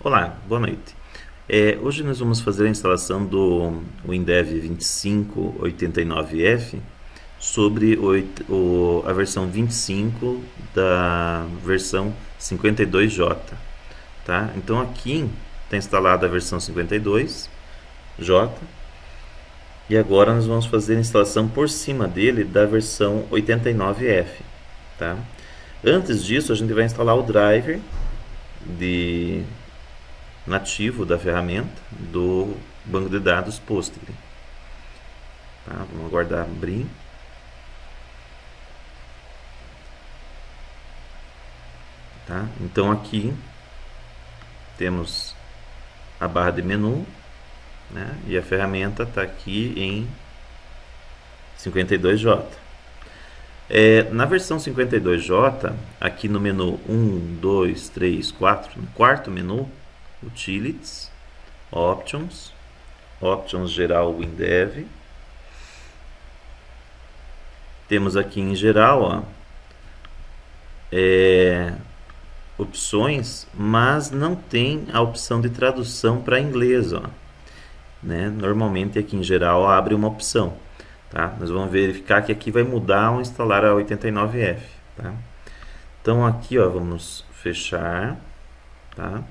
Olá, boa noite. Hoje nós vamos fazer a instalação do WinDev 2589F sobre a versão 25 da versão 52J. Tá? Então aqui está instalada a versão 52J e agora nós vamos fazer a instalação por cima dele da versão 89F. Tá? Antes disso a gente vai instalar o driver nativo da ferramenta do banco de dados Postgre. Tá? Vamos aguardar abrir. Tá? Então aqui temos a barra de menu, né? E a ferramenta está aqui em 52J. Na versão 52J, aqui no menu 1, 2, 3, 4, no quarto menu, Utilities, Options, Options geral WinDev. Temos aqui em geral, ó, opções, mas não tem a opção de tradução para inglês, ó, né? Normalmente aqui em geral abre uma opção, tá? Nós vamos verificar que aqui vai mudar ao instalar a 89F, tá? Então aqui, ó, vamos fechar, tá?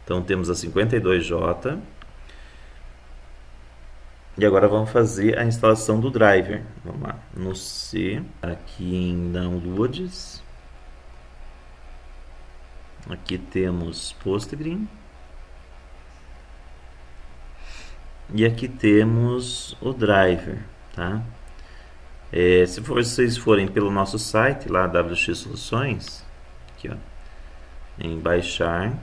Então temos a 52J. E agora vamos fazer a instalação do driver. Vamos lá, no C, aqui em Downloads. Aqui temos Postgre. E aqui temos o driver, tá? Se vocês forem pelo nosso site, lá WX Soluções, aqui, ó, em baixar,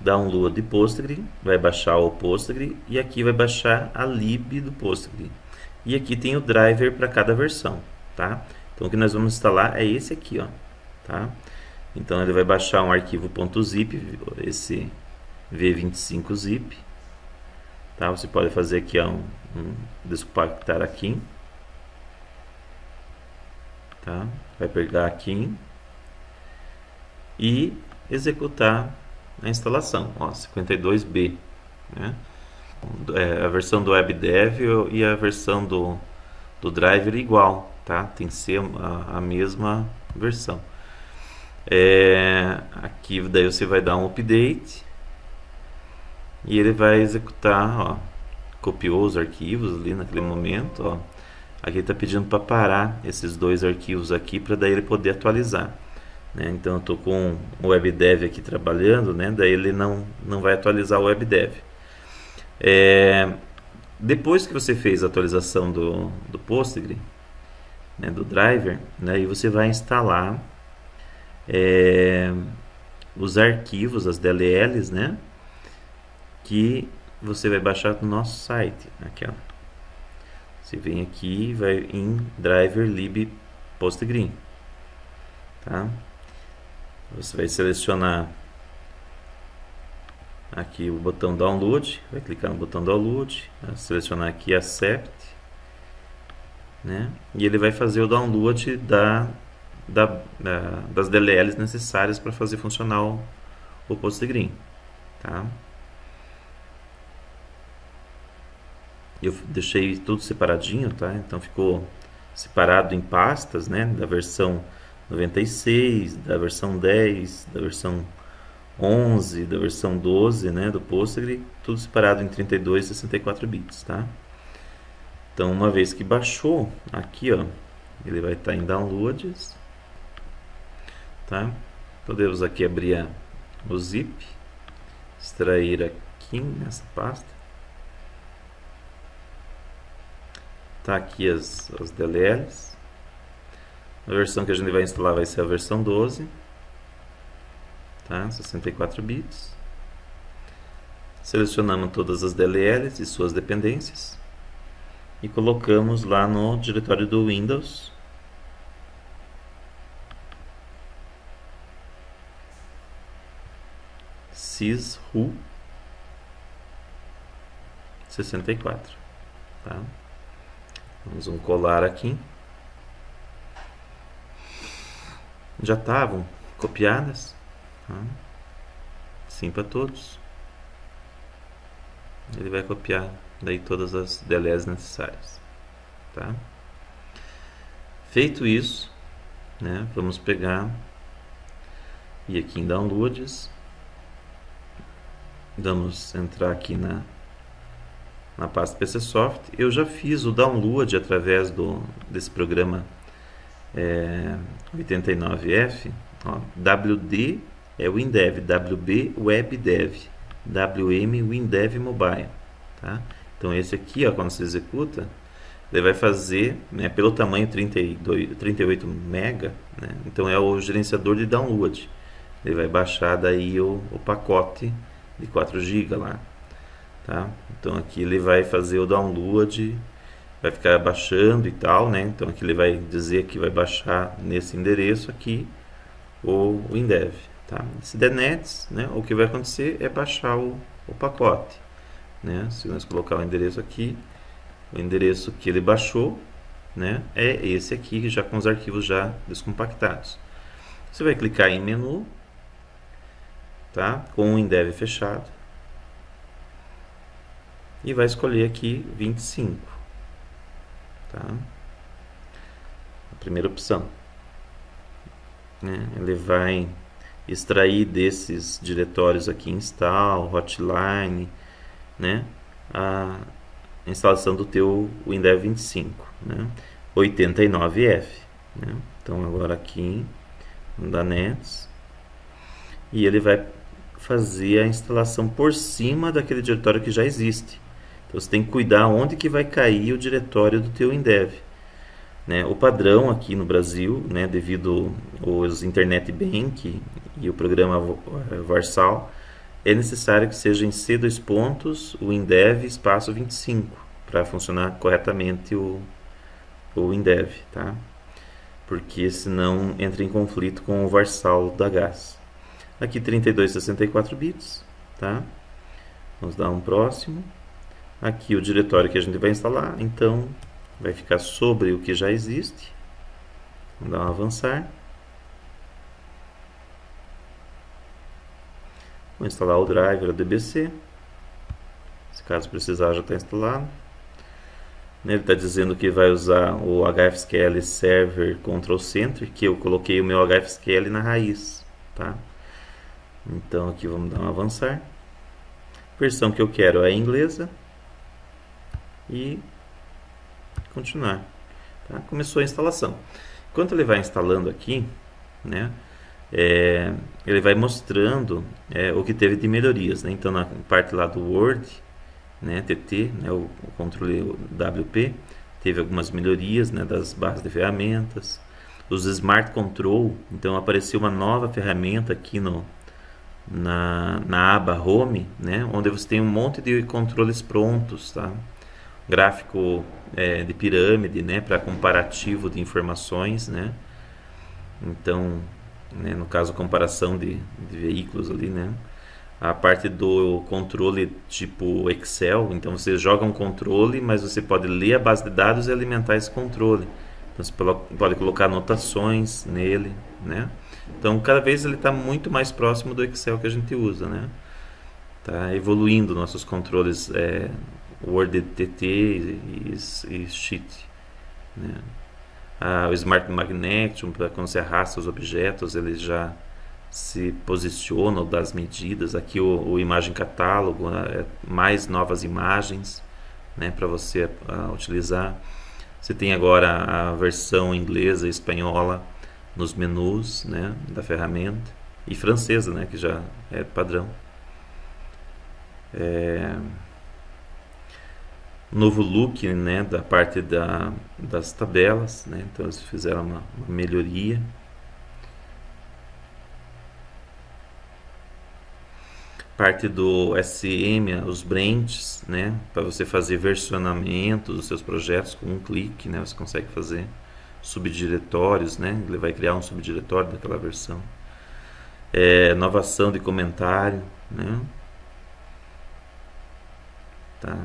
download de Postgre, vai baixar o Postgre e aqui vai baixar a lib do Postgre. E aqui tem o driver para cada versão, tá? Então o que nós vamos instalar é esse aqui, ó, tá? Então ele vai baixar um arquivo .zip, esse v25zip, tá? Você pode fazer aqui, ó, um descompactar aqui, tá? Vai pegar aqui e executar a instalação, ó, 52B, né? A versão do WebDev e a versão do driver igual, tá? Tem que ser a mesma versão. Aqui daí você vai dar um update e ele vai executar, ó, copiou os arquivos ali naquele momento, ó. Aqui está pedindo para parar esses dois arquivos aqui para daí ele poder atualizar. Então eu estou com o WebDev aqui trabalhando, né? Daí ele não vai atualizar o WebDev. Depois que você fez a atualização do Postgre, né, do driver, daí você vai instalar os arquivos, as DLLs, né, que você vai baixar no nosso site. Aqui, ó. Você vem aqui e vai em driver lib Postgre, tá? Você vai selecionar aqui o botão download, vai clicar no botão download, vai selecionar aqui accept, né? E ele vai fazer o download das DLLs necessárias para fazer funcionar o Postgre, tá? Eu deixei tudo separadinho, tá? Então ficou separado em pastas, né? Da versão 96, da versão 10, da versão 11, da versão 12, né, do Postgre, tudo separado em 32 e 64 bits, tá? Então, uma vez que baixou, aqui, ó, ele vai estar em downloads, tá? Podemos aqui abrir o zip, extrair aqui nessa pasta. Tá aqui as DLLs. A versão que a gente vai instalar vai ser a versão 12, tá? 64 bits. Selecionamos todas as DLLs e suas dependências e colocamos lá no diretório do Windows. sysru 64, tá? Vamos colar aqui. Já estavam copiadas, tá? sim para todos. Ele vai copiar daí todas as DLLs necessárias, tá? Feito isso, né, vamos pegar e aqui em Downloads, vamos entrar aqui na pasta PCsoft. Eu já fiz o download através desse programa 89F. Ó, WD é WinDev, WB WebDev, WM WinDev Mobile, tá? Então esse aqui, ó, quando você executa, ele vai fazer, né, pelo tamanho 38 MB, né, então é o gerenciador de download. Ele vai baixar daí o pacote de 4 GB lá, tá? Então aqui ele vai fazer o download, vai ficar baixando e tal, né? Então aqui ele vai dizer que vai baixar nesse endereço aqui o WinDev, tá? Se der nets, né, o que vai acontecer é baixar o pacote, né? Se nós colocar o endereço aqui, o endereço que ele baixou, né, é esse aqui, já com os arquivos já descompactados. Você vai clicar em menu, tá? Com o WinDev fechado, e vai escolher aqui 25, tá? A primeira opção, né? Ele vai extrair desses diretórios aqui install, hotline, né, a instalação do teu WinDev 25, né, 89F, né? Então agora aqui da Nets, e ele vai fazer a instalação por cima daquele diretório que já existe. Então você tem que cuidar onde que vai cair o diretório do teu WinDev, né? O padrão aqui no Brasil, né, devido aos Internet Bank e o programa Varsal, é necessário que seja em C2 pontos WinDev espaço 25 para funcionar corretamente o WinDev, tá? Porque senão entra em conflito com o Varsal da GAS. Aqui 3264 bits, tá? Vamos dar um próximo. Aqui o diretório que a gente vai instalar, então vai ficar sobre o que já existe. Vamos dar um avançar. Vou instalar o driver DBC. Se caso precisar, já está instalado. Ele está dizendo que vai usar o HFSQL Server Control Center, que eu coloquei o meu HFSQL na raiz, tá? Então aqui vamos dar um avançar. A versão que eu quero é a inglesa. E continuar, tá? Começou a instalação. Enquanto ele vai instalando aqui, né, ele vai mostrando o que teve de melhorias, né? Então na parte lá do Word, né, TT, né, o controle WP, teve algumas melhorias, né, das barras de ferramentas. Os Smart Control, então apareceu uma nova ferramenta aqui na aba Home, né, onde você tem um monte de controles prontos, tá? Gráfico de pirâmide, né, para comparativo de informações, né? Então, né, no caso, comparação de veículos ali, né? A parte do controle tipo Excel, então você joga um controle, mas você pode ler a base de dados e alimentar esse controle. Então você pode colocar anotações nele, né? Então cada vez ele está muito mais próximo do Excel que a gente usa, né? Tá evoluindo nossos controles Word TT e Sheet, né? O Smart Magnetic, para quando você arrasta os objetos, ele já se posiciona ou dá as medidas. Aqui o imagem catálogo, mais novas imagens, né, para você utilizar. Você tem agora a versão inglesa e espanhola nos menus, né, da ferramenta, e francesa, né, que já é padrão. Novo look, né, da parte das tabelas, né, então eles fizeram uma melhoria. Parte do SM, os branches, né, para você fazer versionamento dos seus projetos com um clique, né, você consegue fazer subdiretórios, né, ele vai criar um subdiretório daquela versão. Inovação de comentário, né, tá.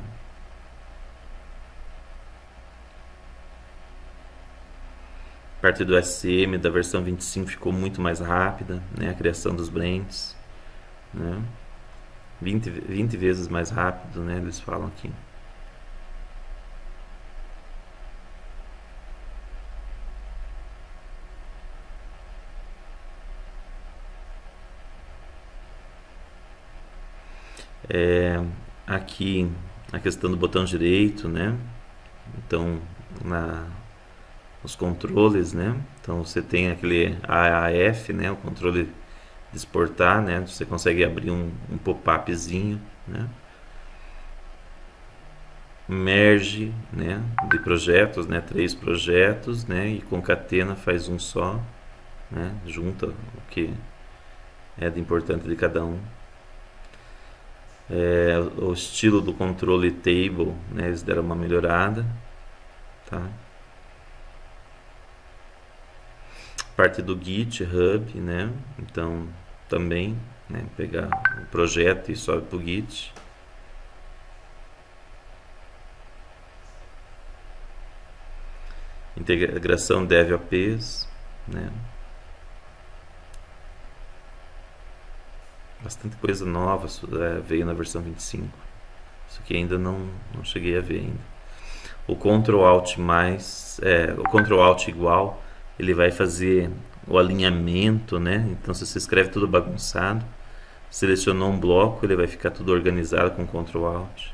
Parte do SM da versão 25 ficou muito mais rápida, né, a criação dos branches, né. 20 vezes mais rápido, né? Eles falam aqui. Aqui a questão do botão direito, né? Então, os controles, né? Então você tem aquele AAF, né? O controle de exportar, né? Você consegue abrir um pop-upzinho, né? Merge, né? De projetos, né? 3 projetos, né? E concatena, faz um só, né? Junta o que é de importante de cada um. O estilo do controle table, né? Eles deram uma melhorada, tá? Parte do GitHub, né? Então também, né? Pegar o projeto e sobe para o Git. Integração DevOps, né? Bastante coisa nova veio na versão 25. Isso aqui ainda não cheguei a ver ainda. O Ctrl Alt o Ctrl Alt igual, ele vai fazer o alinhamento, né? Então se você escreve tudo bagunçado, selecionou um bloco, ele vai ficar tudo organizado com Ctrl Alt.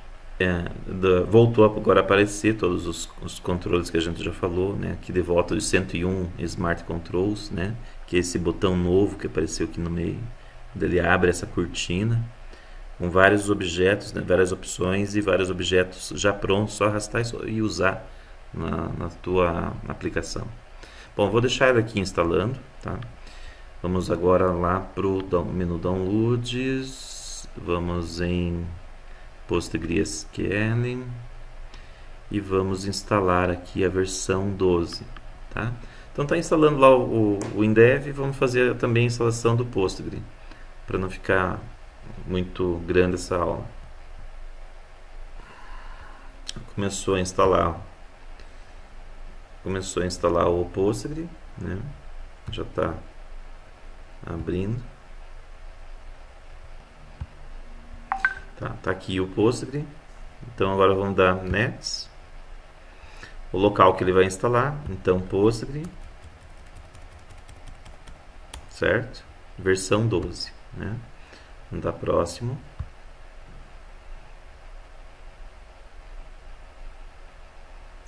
Voltou agora a aparecer todos os controles que a gente já falou, né? Aqui de volta os 101 Smart Controls, né? Que é esse botão novo que apareceu aqui no meio. Ele abre essa cortina com vários objetos, né? Várias opções e vários objetos já prontos, só arrastar e usar na tua aplicação. Bom, vou deixar ele aqui instalando, tá? Vamos agora lá para o menu Downloads, vamos em PostgreSQL e vamos instalar aqui a versão 12, tá? Então está instalando lá o WinDev, vamos fazer também a instalação do Postgre, para não ficar muito grande essa aula. Começou a instalar o Postgre, né? Já está abrindo. Tá aqui o Postgre. Então agora vamos dar next, o local que ele vai instalar. Então Postgre, certo? Versão 12, né? Vamos dar próximo.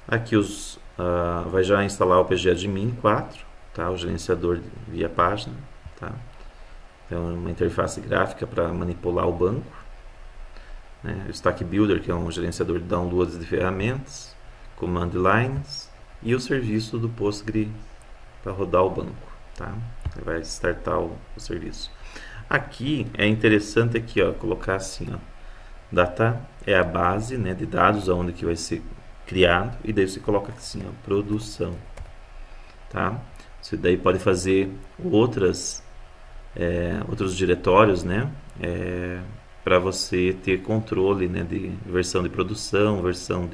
Aqui vai já instalar o pgadmin 4, tá? O gerenciador via página, tá? Então uma interface gráfica para manipular o banco, né? O Stack Builder, que é um gerenciador de downloads de ferramentas, command lines e o serviço do Postgre para rodar o banco, tá? Ele vai startar o serviço. Aqui é interessante aqui, ó, colocar assim, ó, data é a base, né, de dados aonde que vai ser criado, e daí você coloca assim, ó, produção, tá? Você daí pode fazer outros diretórios, né, para você ter controle, né, de versão de produção, versão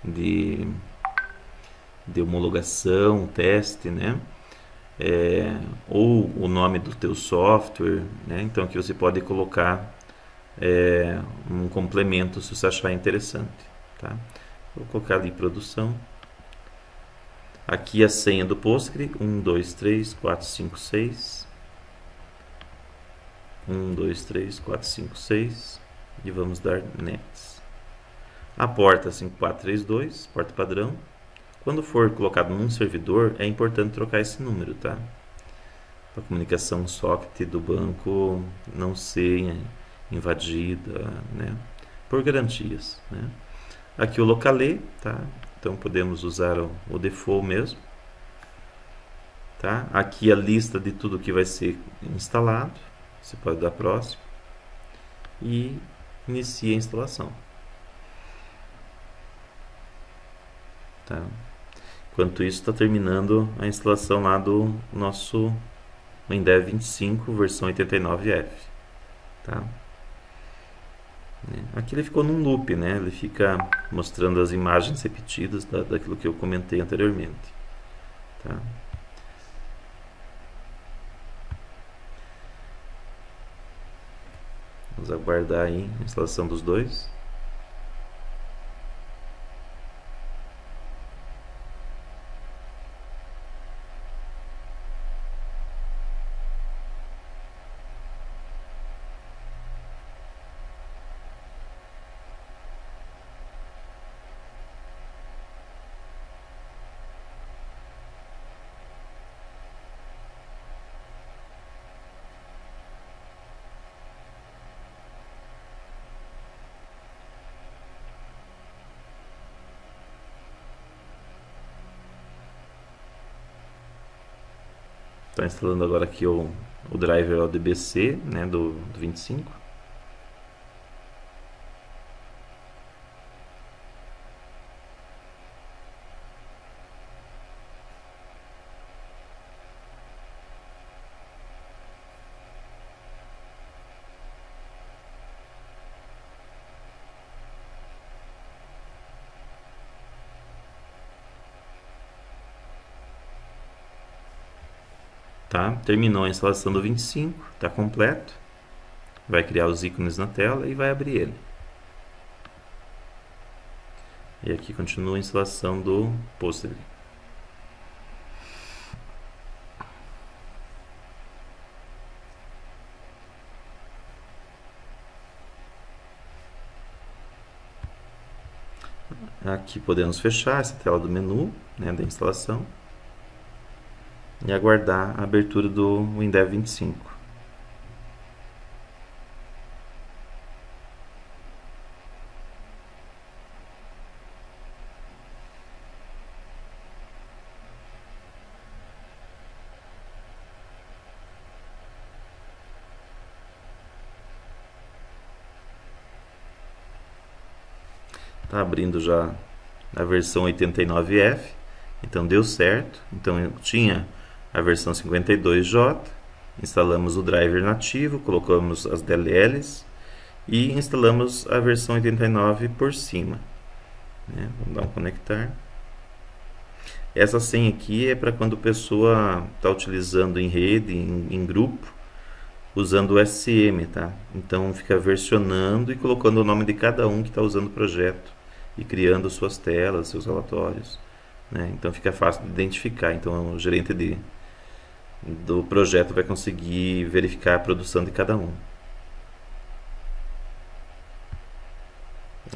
de homologação, teste, né? Ou o nome do teu software, né? Então aqui você pode colocar um complemento se você achar interessante, tá? Vou colocar ali produção. Aqui a senha do Postgre 1, 2, 3, 4, 5, 6. 1, 2, 3, 4, 5, 6 e vamos dar next. A porta 5432, porta padrão. Quando for colocado num servidor, é importante trocar esse número, tá? Para a comunicação socket do banco não ser invadida, né? Por garantias, né? Aqui o locale, tá? Então podemos usar o default mesmo, tá? Aqui a lista de tudo que vai ser instalado. Você pode dar próximo e inicia a instalação, tá? Enquanto isso, está terminando a instalação lá do nosso WinDev 25 versão 89F, tá? Aqui ele ficou num loop, né? Ele fica mostrando as imagens repetidas daquilo que eu comentei anteriormente, tá? Vamos aguardar aí a instalação dos dois. Está instalando agora aqui o driver ODBC, né, do 25. Tá? Terminou a instalação do 25, está completo. Vai criar os ícones na tela e vai abrir ele. E aqui continua a instalação do Postgre. Aqui podemos fechar essa tela do menu, né, da instalação. E aguardar a abertura do WinDev 25. Está abrindo já a versão 89F, então deu certo. Então eu tinha a versão 52J, instalamos o driver nativo, colocamos as DLLs e instalamos a versão 89 por cima, né? Vamos dar um conectar. Essa senha aqui é para quando a pessoa está utilizando em rede, em grupo, usando o SCM, tá? Então fica versionando e colocando o nome de cada um que está usando o projeto e criando suas telas, seus relatórios, né? Então fica fácil de identificar. Então o gerente do projeto vai conseguir verificar a produção de cada um.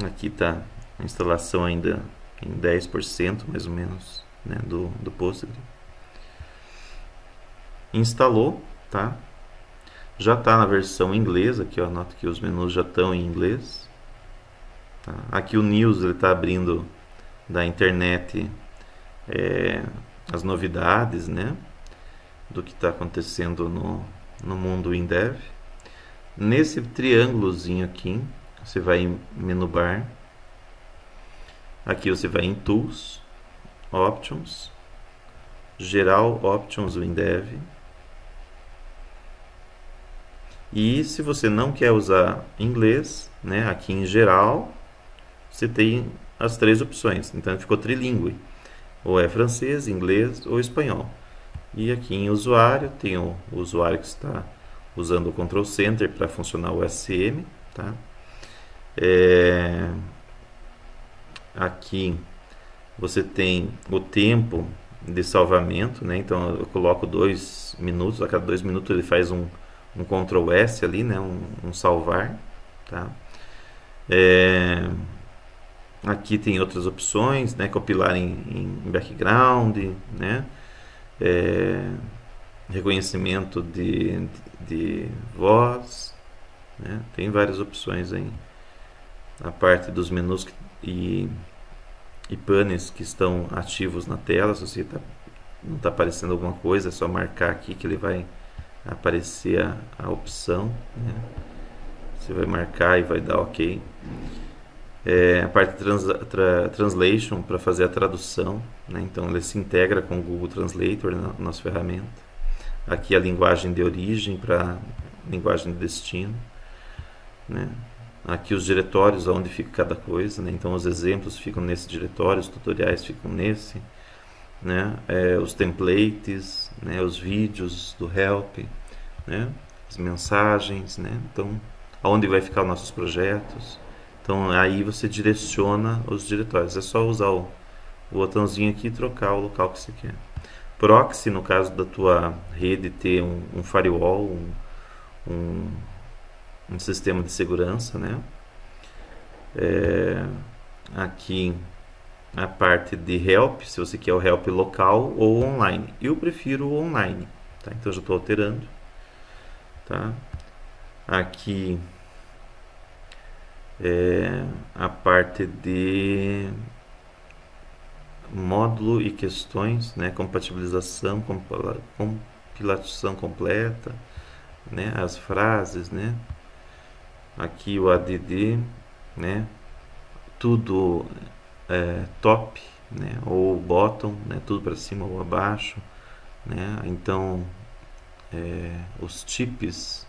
Aqui está a instalação ainda em 10% mais ou menos, né, do Postgre. Instalou, tá? Já está na versão em inglês, aqui ó, nota que os menus já estão em inglês. Tá? Aqui o News está abrindo da internet as novidades, né, do que está acontecendo no mundo WinDev. Nesse triângulozinho aqui, você vai em Menu Bar. Aqui você vai em Tools, Options, Geral Options WinDev. E se você não quer usar inglês, né, aqui em Geral, você tem as três opções. Então ficou trilingüe. Ou é francês, inglês ou espanhol. E aqui em usuário, tem o usuário que está usando o Control Center para funcionar o SCM, tá? Aqui você tem o tempo de salvamento, né? Então eu coloco 2 minutos, a cada 2 minutos ele faz um Ctrl S ali, né? Um salvar, tá? Aqui tem outras opções, né? Compilar em background, né? Reconhecimento de voz, né? Tem várias opções aí. A parte dos menus e painéis que estão ativos na tela, se você não está aparecendo alguma coisa, é só marcar aqui que ele vai aparecer a opção, né? Você vai marcar e vai dar OK. A parte de Translation para fazer a tradução, né? Então ele se integra com o Google Translator na nossa ferramenta. Aqui a linguagem de origem para linguagem de destino, né? Aqui os diretórios onde fica cada coisa, né? Então os exemplos ficam nesse diretório, os tutoriais ficam nesse, né? Os templates, né? Os vídeos do help, né? As mensagens, né? Então aonde vai ficar os nossos projetos. Então aí você direciona os diretórios. É só usar o botãozinho aqui e trocar o local que você quer. Proxy, no caso da tua rede, ter um firewall, um, um sistema de segurança, né? Aqui a parte de help, se você quer o help local ou online. Eu prefiro o online, tá? Então já estou alterando, tá? Aqui a parte de módulo e questões, né? Compatibilização, compilação completa, né? As frases, né? Aqui o ADD, né? Tudo top, né? Ou bottom, né? Tudo para cima ou abaixo, né? Então os chips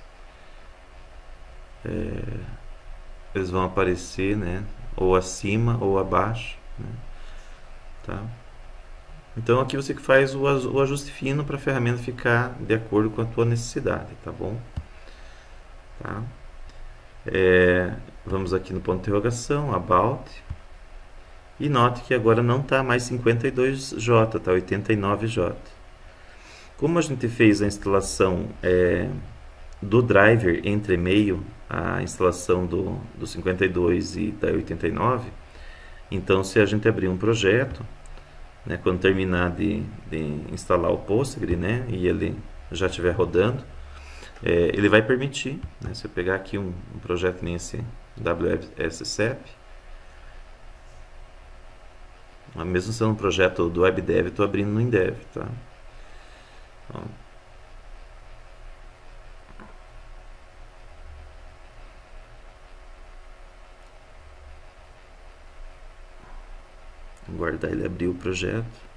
eles vão aparecer, né? Ou acima ou abaixo, né? Tá? Então aqui você que faz o ajuste fino para a ferramenta ficar de acordo com a tua necessidade, tá bom? Tá? Vamos aqui no ponto de interrogação, About, e note que agora não está mais 52J, está 89J. Como a gente fez a instalação do driver entre e-mail, a instalação do 52 e da 89, então se a gente abrir um projeto, né, quando terminar de instalar o Postgre, né, e ele já estiver rodando, ele vai permitir, né, se eu pegar aqui um projeto nesse WSCEP, mesmo sendo um projeto do WebDev, estou abrindo no InDev, tá? Então, vou guardar ele abrir o projeto.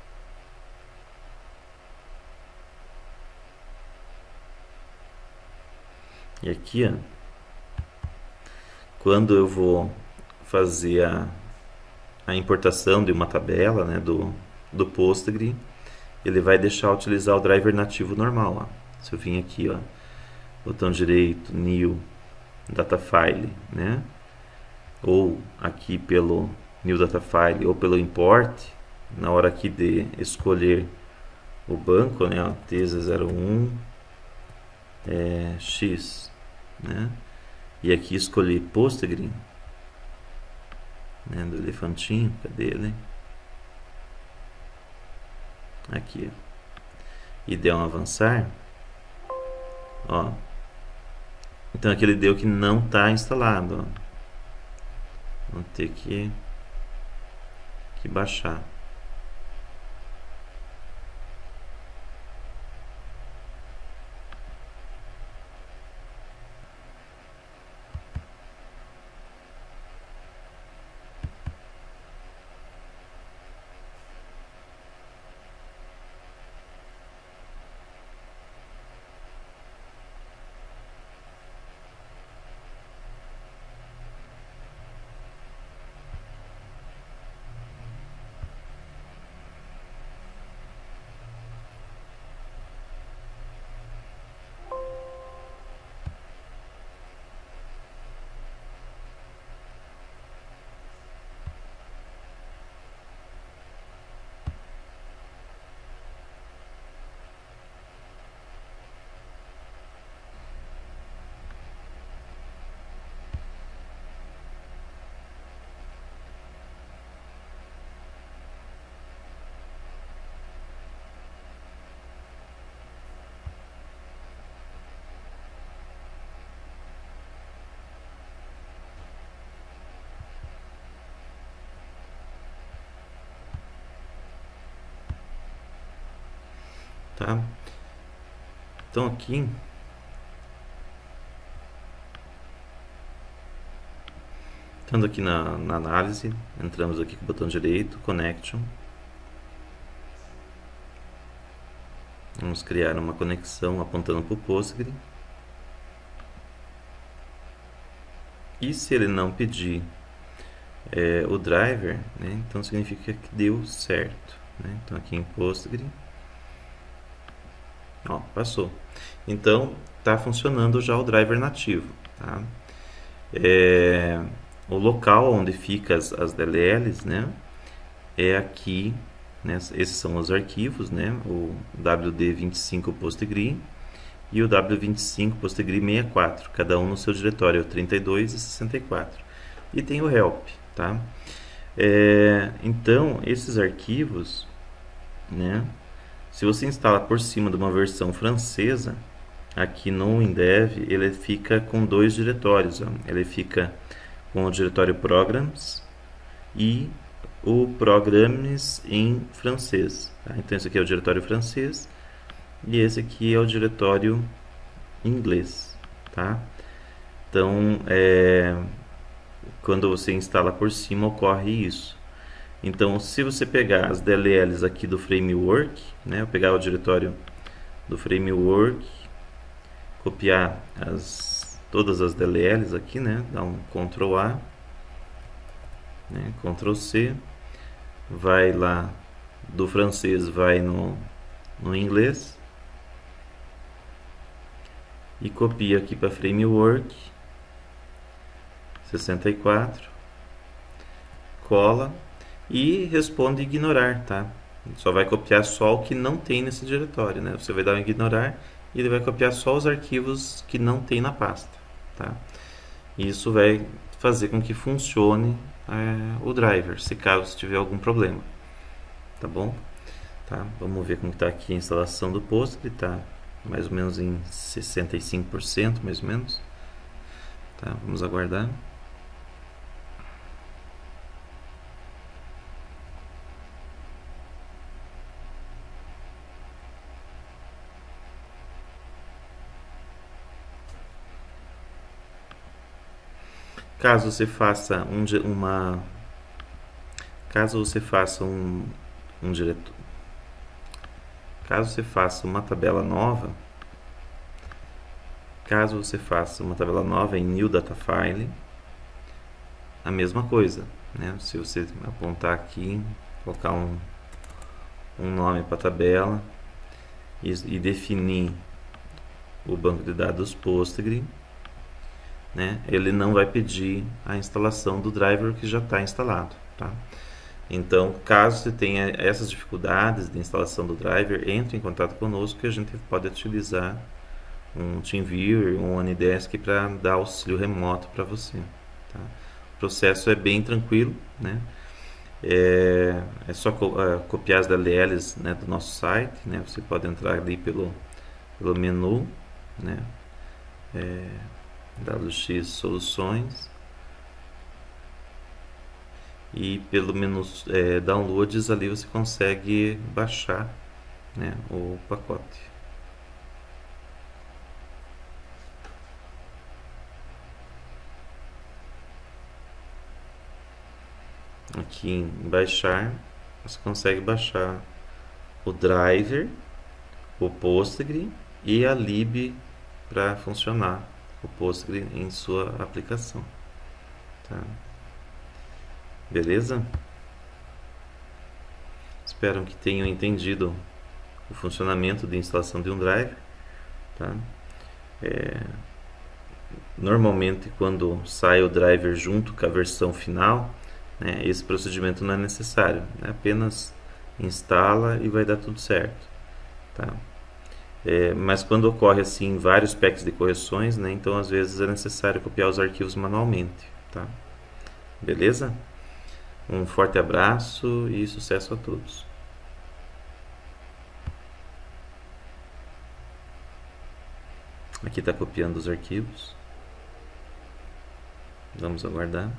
E aqui, ó, quando eu vou fazer a importação de uma tabela, né, do Postgre, ele vai deixar utilizar o driver nativo normal. Ó. Se eu vim aqui, ó, botão direito, New Data File, né, ou aqui pelo New Data File ou pelo Import, na hora aqui de escolher o banco, né, ó, TZ01 X, né, e aqui escolher Postgre, né, do elefantinho, cadê ele? Aqui, e der um avançar, ó, então aqui ele deu que não está instalado, ó. Vamos ter que baixar. Tá? Então aqui estando aqui na análise, entramos aqui com o botão direito, Connection, vamos criar uma conexão apontando para o Postgre, e se ele não pedir o driver, né, então significa que deu certo, né? Então aqui em Postgre, ó, passou. Então está funcionando já o driver nativo, tá? É, o local onde fica as DLLs, né, é aqui, né, esses são os arquivos, né, o WD25 PostgRE e o W25 PostgRE 64, cada um no seu diretório, 32 e 64. E tem o help, tá? Então, esses arquivos, né, se você instala por cima de uma versão francesa, aqui no WinDev, ele fica com dois diretórios. Ó. Ele fica com o diretório Programs e o Programs em francês. Tá? Então, esse aqui é o diretório francês e esse aqui é o diretório inglês. Tá? Então, quando você instala por cima, ocorre isso. Então, se você pegar as DLLs aqui do framework, né, eu pegar o diretório do framework, copiar todas as DLLs aqui, né, dá um Ctrl A, né, Ctrl C, vai lá do francês, vai no inglês e copia aqui para framework 64, cola e responde ignorar, tá? Só vai copiar só o que não tem nesse diretório, né? Você vai dar um ignorar e ele vai copiar só os arquivos que não tem na pasta, tá? Isso vai fazer com que funcione o driver, se caso tiver algum problema, tá bom? Tá? Vamos ver como está aqui a instalação do Postgre, tá mais ou menos em 65%, mais ou menos, tá? Vamos aguardar. Caso você faça caso você faça um diretor, caso você faça uma tabela nova, em New Data File, a mesma coisa, né? Se você apontar aqui, colocar um nome para a tabela e definir o banco de dados Postgre, né? Ele não vai pedir a instalação do driver que já está instalado, tá? Então, caso você tenha essas dificuldades de instalação do driver, entre em contato conosco que a gente pode utilizar um TeamViewer, um Anidesk para dar auxílio remoto para você. Tá? O processo é bem tranquilo, né? É só copiar as DLLs, né, do nosso site, né? Você pode entrar ali pelo menu, né? WX Soluções e pelo menu Downloads ali você consegue baixar, né, o pacote. Aqui em baixar, você consegue baixar o driver, o Postgre e a lib para funcionar o Postgre em sua aplicação. Tá? Beleza? Espero que tenham entendido o funcionamento de instalação de um driver. Tá? Normalmente, quando sai o driver junto com a versão final, né, esse procedimento não é necessário, né? Apenas instala e vai dar tudo certo. Tá? Mas quando ocorre assim vários packs de correções, né, então às vezes é necessário copiar os arquivos manualmente. Tá? Beleza? Um forte abraço e sucesso a todos. Aqui está copiando os arquivos. Vamos aguardar.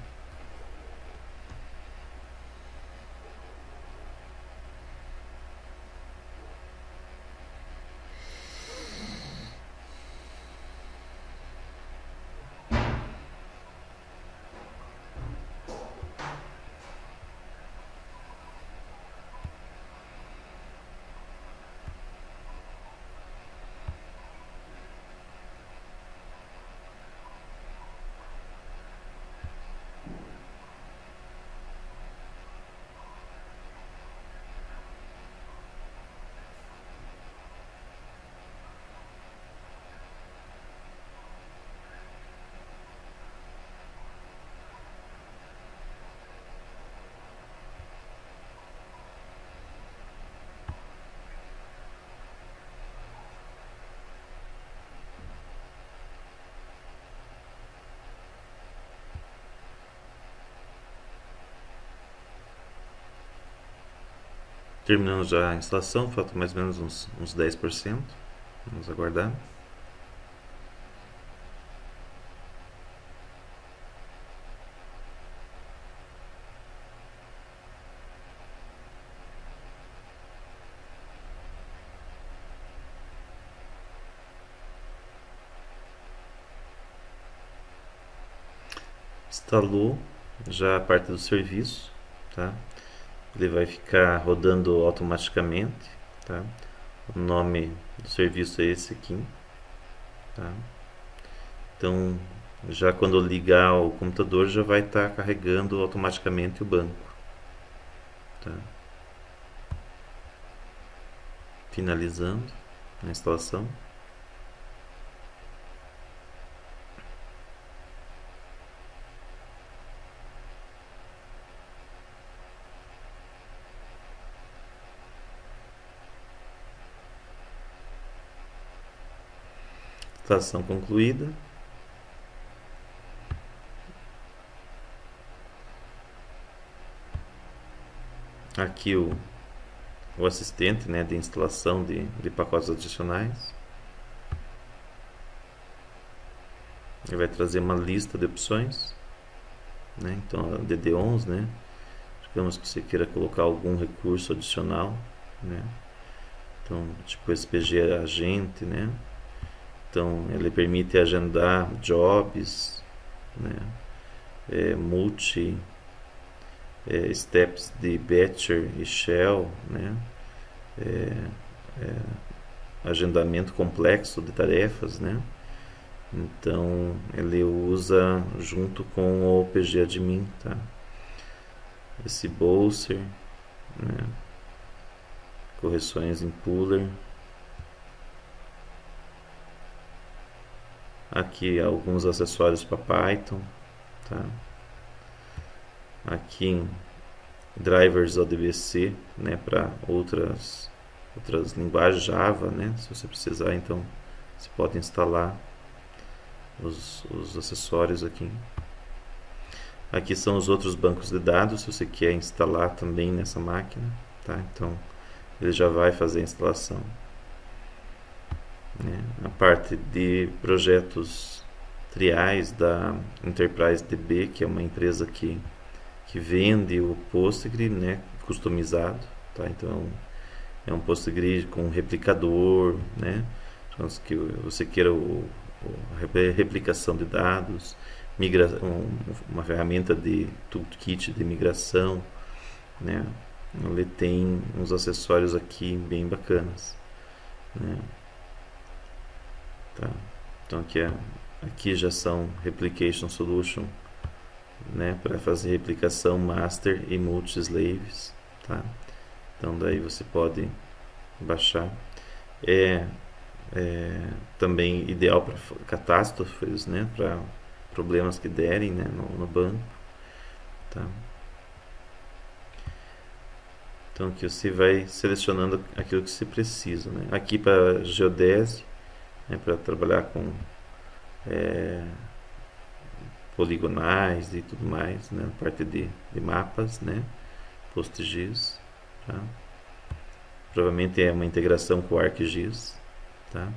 Terminando já a instalação, falta mais ou menos uns 10%. Vamos aguardar. Instalou já a parte do serviço, tá? Ele vai ficar rodando automaticamente, tá? O nome do serviço é esse aqui, tá? Então, já quando eu ligar o computador, já vai estar carregando automaticamente o banco, tá? Finalizando a instalação. Instalação concluída. Aqui o assistente, né, de instalação de pacotes adicionais. Ele vai trazer uma lista de opções, né? Então, a DD11, né? Digamos que você queira colocar algum recurso adicional, né? Então, tipo SPG agente, né? Então, ele permite agendar jobs, né? Multi steps de Batcher e Shell, né? Agendamento complexo de tarefas, né? Então, ele usa junto com o pgadmin, tá? Esse bolster, né? Correções em puller. Aqui alguns acessórios para Python, tá? Aqui em drivers ODBC, né, para outras linguagens Java, né? Se você precisar, então você pode instalar os acessórios aqui. Aqui são os outros bancos de dados, se você quer instalar também nessa máquina, tá? Então ele já vai fazer a instalação, né? A parte de projetos triais da Enterprise DB, que é uma empresa que vende o Postgre, né, customizado, tá? Então é um Postgre com replicador, né? Então, que você queira a replicação de dados, uma ferramenta de toolkit de migração, né? Ele tem uns acessórios aqui bem bacanas, né? Tá. Então aqui já são Replication Solution, né, para fazer replicação master e multi-slaves, tá? Então daí você pode baixar. Também ideal para catástrofes, né, para problemas que derem, né, no banco, tá? Então aqui você vai selecionando aquilo que você precisa, né? Aqui para geodésia, né, para trabalhar com poligonais e tudo mais, né? Parte de mapas, né? PostGIS, tá? Provavelmente é uma integração com o ArcGIS, tá?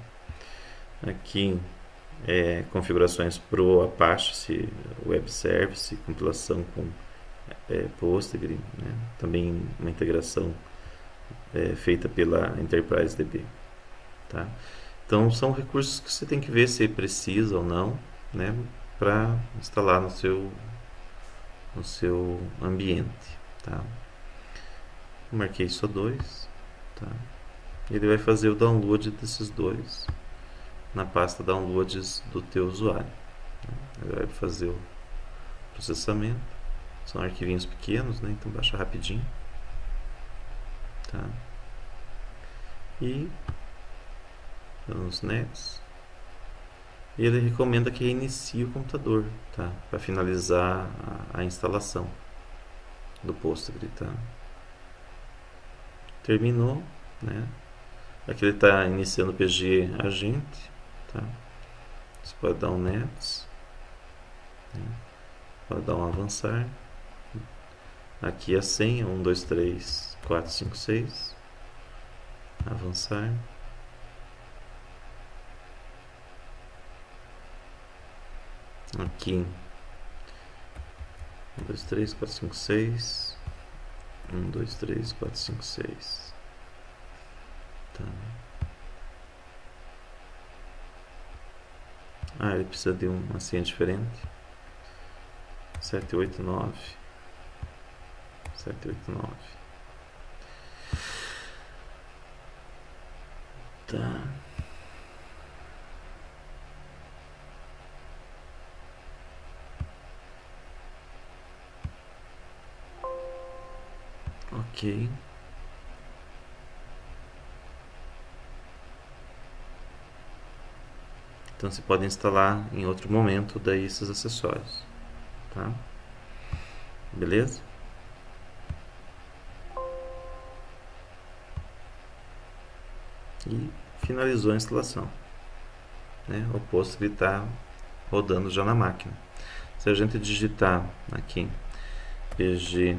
Aqui configurações pro Apache Web Service, compilação com Postgre, né? Também uma integração feita pela Enterprise DB, tá? Então são recursos que você tem que ver se precisa ou não, né, para instalar no seu ambiente, tá? Eu marquei só dois, tá? Ele vai fazer o download desses dois na pasta downloads do teu usuário, né? Ele vai fazer o processamento. São arquivinhos pequenos, né? Então baixa rapidinho, tá? E vamos next. E ele recomenda que reinicie o computador, tá? Para finalizar a instalação do Postgre, tá? Terminou, né? Aqui ele está iniciando o PG agente, tá? Você pode dar um next, né? Pode dar um avançar. Aqui a senha 1, 2, 3, 456. Avançar. Aqui 1, 2, 3, 4, 5, 6. 1, 2, 3, 4, 5, 6. Tá. Ele precisa de uma senha diferente. 789. 789. Tá. Ok. Então você pode instalar em outro momento daí esses acessórios, tá? Beleza? E finalizou a instalação, né? O Postgre está rodando já na máquina. Se a gente digitar aqui pg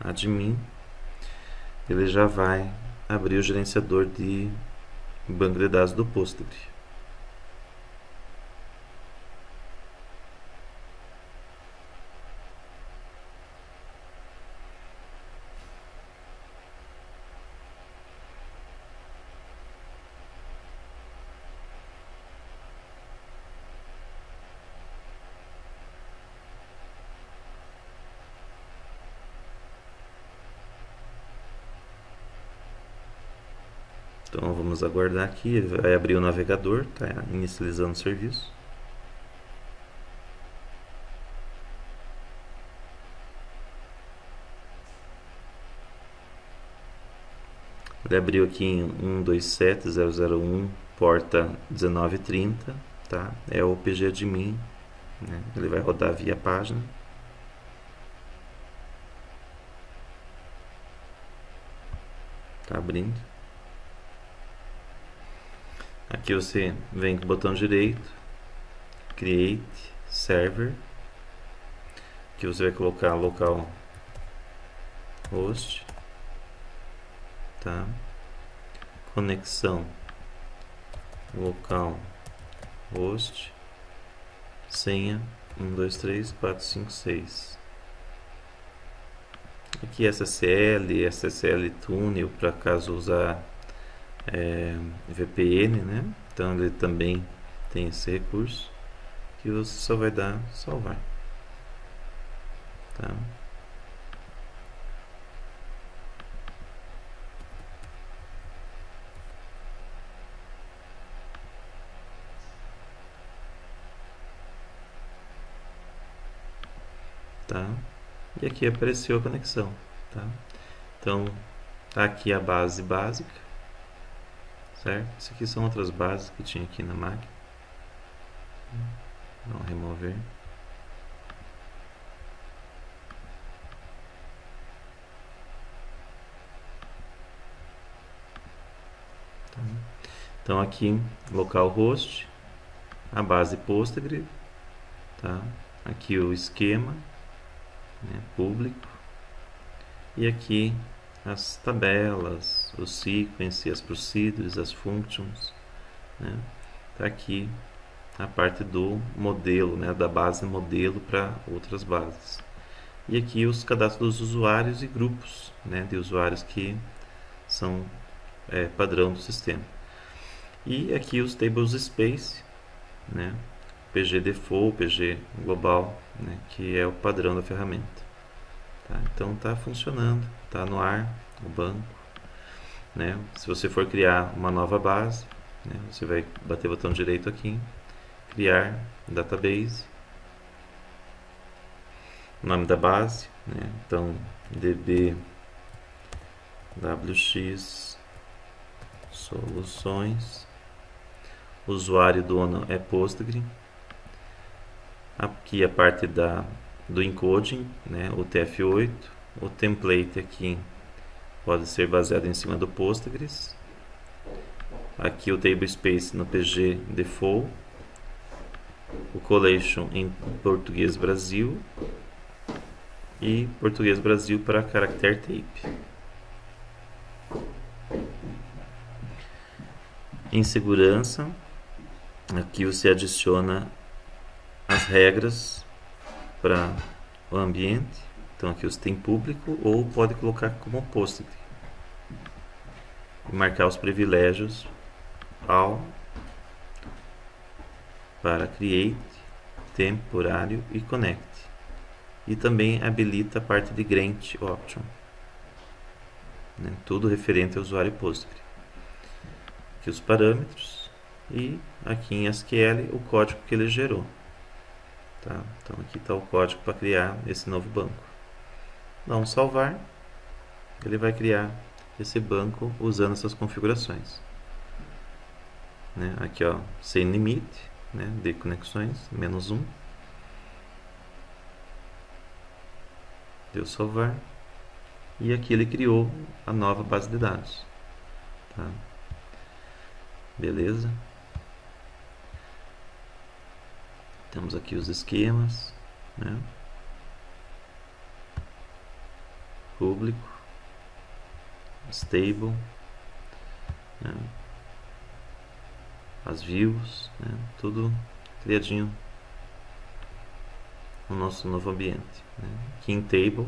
admin, ele já vai abrir o gerenciador de banco de dados do Postgre. Então vamos aguardar aqui, ele vai abrir o navegador, está inicializando o serviço. Ele abriu aqui em 127.0.0.1, porta 1930, tá? É o pgadmin, né? Ele vai rodar via página. Tá abrindo. Aqui você vem com o botão direito, Create Server. Aqui você vai colocar local host, tá? Conexão local host, senha 1, 2, 3, 4, 5, 6. Aqui SSL túnel para caso usar VPN, né? Então ele também tem esse recurso que você só vai dar salvar, tá? Tá? E aqui apareceu a conexão, tá? Então tá aqui a base básica, certo? Isso aqui são outras bases que tinha aqui na máquina. Vamos remover. Tá? Então aqui localhost, a base Postgre, tá? Aqui o esquema, né, público, e aqui as tabelas, os sequence, as procedures, as functions, né? Tá aqui a parte do modelo, né, da base modelo para outras bases. E aqui os cadastros dos usuários e grupos, né, de usuários que são padrão do sistema. E aqui os tables space, né, PG default, PG global, né, que é o padrão da ferramenta. Tá? Então está funcionando, está no ar o banco, né? Se você for criar uma nova base, né, você vai bater o botão direito aqui, criar database, nome da base, né? Então db wx soluções, usuário dono é Postgre. Aqui a parte do encoding, né, o TF8, o template aqui pode ser baseado em cima do Postgres. Aqui o table space no PG default, o collation em português Brasil e português Brasil para character type. Em segurança, aqui você adiciona as regras para o ambiente. Então aqui você tem público ou pode colocar como post-it e marcar os privilégios all para create, temporário e connect. E também habilita a parte de grant option, né? Tudo referente ao usuário Postgre. Aqui os parâmetros e aqui em SQL o código que ele gerou, tá? Então aqui está o código para criar esse novo banco. Dá um salvar, ele vai criar esse banco usando essas configurações, né? Aqui ó, sem limite, né, de conexões, -1. Deu salvar. E aqui ele criou a nova base de dados, tá? Beleza? Temos aqui os esquemas, né? Público, stable, né? As views, né? Tudo criadinho no nosso novo ambiente, né? Aqui em table,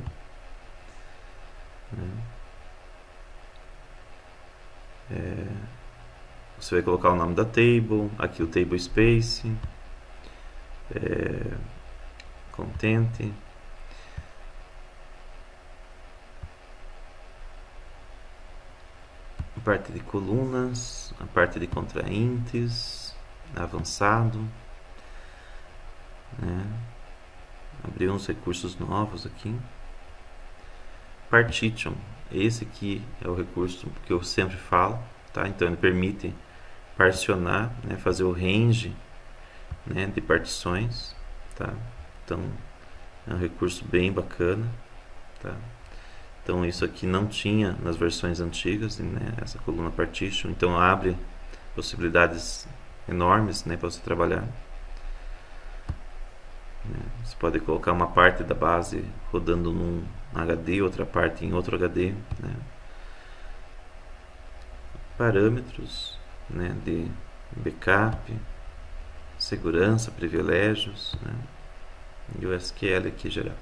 né? Você vai colocar o nome da table, aqui o table space, content, a parte de colunas, a parte de contraintes, avançado, né? Abrir uns recursos novos aqui. Partition, esse aqui é o recurso que eu sempre falo, tá? Então ele permite particionar, né? Fazer o range, né, de partições, tá? Então é um recurso bem bacana, tá? Então isso aqui não tinha nas versões antigas, né, essa coluna partition, então abre possibilidades enormes, né, para você trabalhar. Você pode colocar uma parte da base rodando num HD, outra parte em outro HD, né? Parâmetros, né, de backup, segurança, privilégios, né? E o SQL aqui gerado.